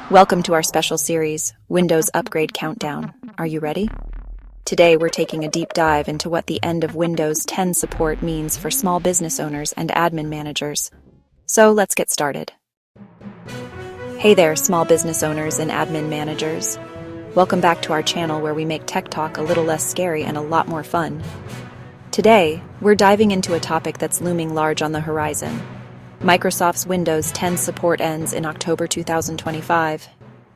Welcome to our special series, Windows Upgrade Countdown. Are you ready? Today, we're taking a deep dive into what the end of Windows 10 support means for small business owners and admin managers. So let's get started. Hey there, small business owners and admin managers. Welcome back to our channel where we make tech talk a little less scary and a lot more fun. Today, we're diving into a topic that's looming large on the horizon. Microsoft's Windows 10 support ends in October 2025.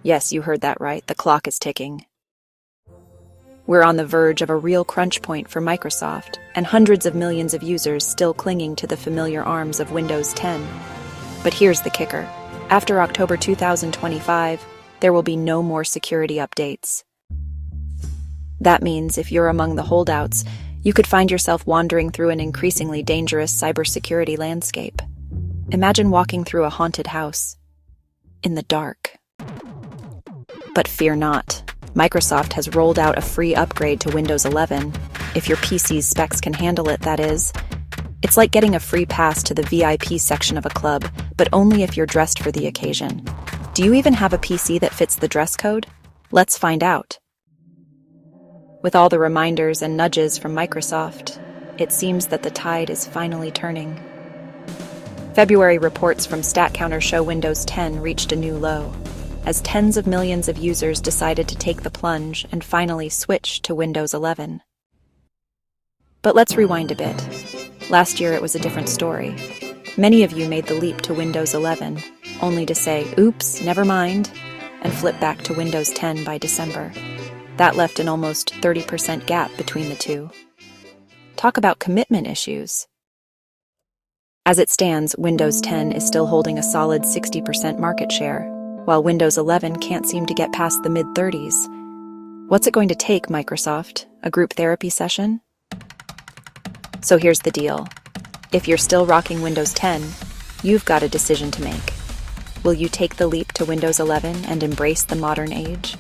Yes, you heard that right, the clock is ticking. We're on the verge of a real crunch point for Microsoft, and hundreds of millions of users still clinging to the familiar arms of Windows 10. But here's the kicker. After October 2025, there will be no more security updates. That means if you're among the holdouts, you could find yourself wandering through an increasingly dangerous cybersecurity landscape. Imagine walking through a haunted house in the dark. But fear not. Microsoft has rolled out a free upgrade to Windows 11, if your PC's specs can handle it, that is. It's like getting a free pass to the VIP section of a club, but only if you're dressed for the occasion. Do you even have a PC that fits the dress code? Let's find out. With all the reminders and nudges from Microsoft, it seems that the tide is finally turning. February reports from StatCounter show Windows 10 reached a new low, as tens of millions of users decided to take the plunge and finally switch to Windows 11. But let's rewind a bit. Last year it was a different story. Many of you made the leap to Windows 11, only to say, oops, never mind, and flip back to Windows 10 by December. That left an almost 30% gap between the two. Talk about commitment issues. As it stands, Windows 10 is still holding a solid 60% market share, while Windows 11 can't seem to get past the mid-30s. What's it going to take, Microsoft? A group therapy session? So here's the deal. If you're still rocking Windows 10, you've got a decision to make. Will you take the leap to Windows 11 and embrace the modern age?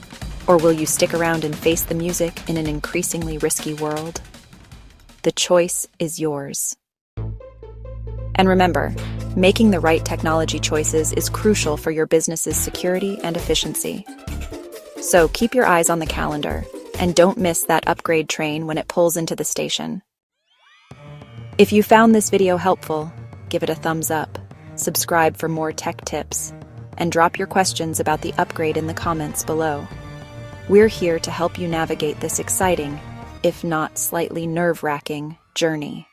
Or will you stick around and face the music in an increasingly risky world? The choice is yours. And remember, making the right technology choices is crucial for your business's security and efficiency. So keep your eyes on the calendar, and don't miss that upgrade train when it pulls into the station. If you found this video helpful, give it a thumbs up, subscribe for more tech tips, and drop your questions about the upgrade in the comments below. We're here to help you navigate this exciting, if not slightly nerve-wracking, journey.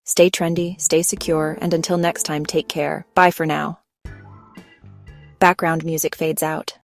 Stay trendy, stay secure, and until next time, take care. Bye for now. Background music fades out.